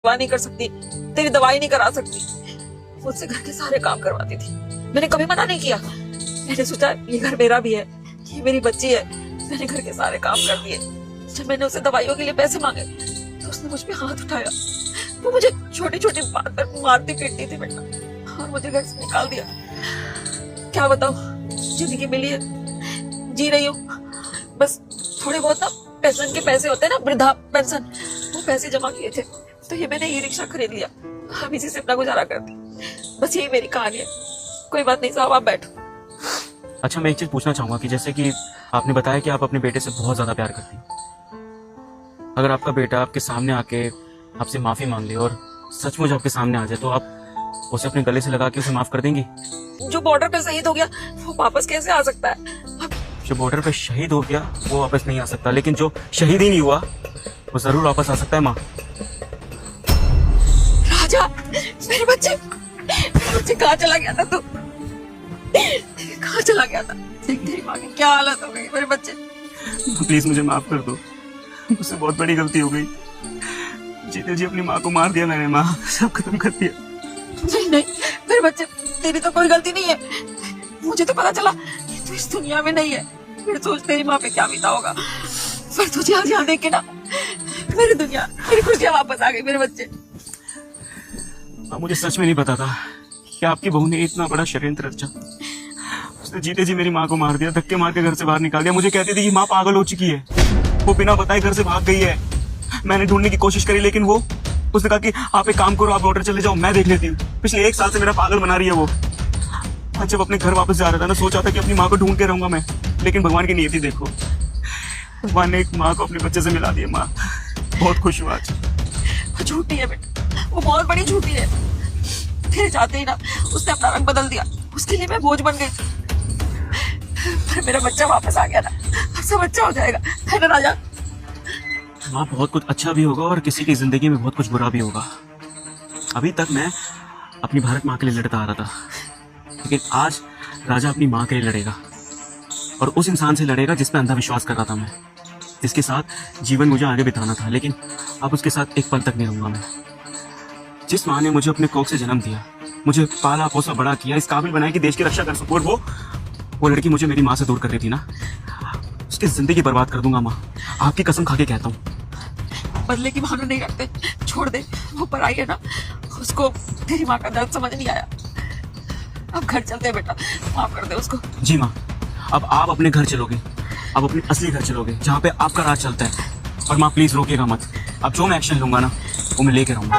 दवा नहीं कर सकती, तेरी दवाई नहीं करा सकती। मुझसे घर के सारे काम करवाती थी, मैंने कभी मना नहीं किया। मैंने सोचा ये घर मेरा भी है, ये मेरी बच्ची है। मैंने घर के सारे काम कर दिए। जब मैंने उसे दवाइयों के लिए पैसे मांगे तो उसने मुझ पे हाथ उठाया। वो मुझे छोटी छोटी बात पर मारती पीटती थी बेटा, और मुझे घर से निकाल दिया। क्या बताऊं, जिंदगी मिली है, जी रही हूँ। बस थोड़े बहुत ना पेंशन के पैसे होते हैं ना, वृद्धा पेंशन, वो पैसे जमा किए थे तो ये मैंने ई रिक्शा खरीद लिया। हम इसी से अपना गुजारा करते। बस यही मेरी कहानी है। कोई बात नहीं साहब, आप बैठो। अच्छा, मैं एक चीज पूछना चाहूंगा कि जैसे कि आपने बताया कि आप अपने बेटे से बहुत ज्यादा प्यार करती हैं। अगर आपका बेटा आपके सामने आके आपसे माफी मांग ले और सचमुच आपके सामने आ जाए तो आप उसे अपने गले से लगा के उसे माफ कर देंगी? जो बॉर्डर पे शहीद हो गया वो वापस कैसे आ सकता है? जो बॉर्डर पे शहीद हो गया वो वापस नहीं आ सकता, लेकिन जो शहीद ही नहीं हुआ वो जरूर वापस आ सकता है। माँ, राजा, मेरे बच्चे कहाँ चला गया था तू? कहाँ चला गया था? तेरी माँ की क्या हालत हो गई मेरे बच्चे। प्लीज मुझे माफ कर दो, मुझसे बहुत बड़ी गलती हो गई। जीते जी अपनी माँ को मार दिया मैंने। माँ, सब खत्म कर दिया। नहीं मेरे बच्चे, तेरी तो कोई गलती नहीं है। मुझे तो पता चला कि तू इस दुनिया में नहीं है। फिर सोच तेरी माँ पे क्या बीता होगा। फिर तुझे आज यहाँ देख के ना मेरी दुनिया, मेरी खुशियाँ वापस आ गई मेरे बच्चे। मुझे सच में नहीं पता था कि आपकी बहू ने इतना बड़ा षड्यंत्र रचा। उसने जीते जी मेरी माँ को मार दिया, धक्के मार के घर से बाहर निकाल दिया। मुझे कहती थी कि माँ पागल हो चुकी है, वो बिना बताए घर से भाग गई है। मैंने ढूंढने की कोशिश करी, लेकिन उसने कहा कि आप एक काम करो, आप बॉर्डर चले जाओ, मैं देख लेती हूँ। पिछले 1 साल से मेरा पागल बना रही है वो। आज जब अपने घर वापस जा रहा था ना, सोचा था कि अपनी माँ को ढूंढ के रहूंगा मैं, लेकिन भगवान की नियति देखो, भगवान ने एक माँ को अपने बच्चे से मिला दिया। माँ, बहुत खुश हुआ आज। वो झूठी है बेटा, वो बहुत बड़ी झूठी है। फिर जाते ही ना उसने अपना रंग बदल दिया, उसके लिए मैं बोझ बन गई। पर मेरा बच्चा वापस आ गया ना, अब सब अच्छा हो जाएगा, है ना राजा? माँ, बहुत कुछ अच्छा भी होगा और किसी की जिंदगी में बहुत कुछ बुरा भी होगा। अभी तक मैं अपनी भारत माँ के लिए लड़ता आ रहा था, लेकिन आज राजा अपनी माँ के लिए लड़ेगा, और उस इंसान से लड़ेगा जिस पे अंधविश्वास कर रहा था मैं, जिसके साथ जीवन मुझे आगे बिताना था, लेकिन अब उसके साथ एक पल तक नहीं रहूंगा मैं। जिस माँ ने मुझे अपने कोख से जन्म दिया, मुझे पाला पोसा बड़ा किया, इस काबिल बनाया कि देश की रक्षा कर सकूं, और वो लड़की मुझे मेरी माँ से दूर कर रही थी ना, उसकी जिंदगी बर्बाद कर दूंगा। माँ, आपकी कसम खा के कहता हूँ। बदले की भावना नहीं रखते, छोड़ दे। वो पराई है ना, उसको तेरी माँ का दर्द समझ नहीं आया। अब घर चलते हैं बेटा, माफ कर दे उसको। जी माँ, अब आप अपने घर चलोगे, अब अपने असली घर चलोगे जहाँ पे आपका राज चलता है। और माँ, प्लीज रोकिएगा मत। अब जो मैं एक्शन लूंगा ना, वो मैं लेके रहूंगा।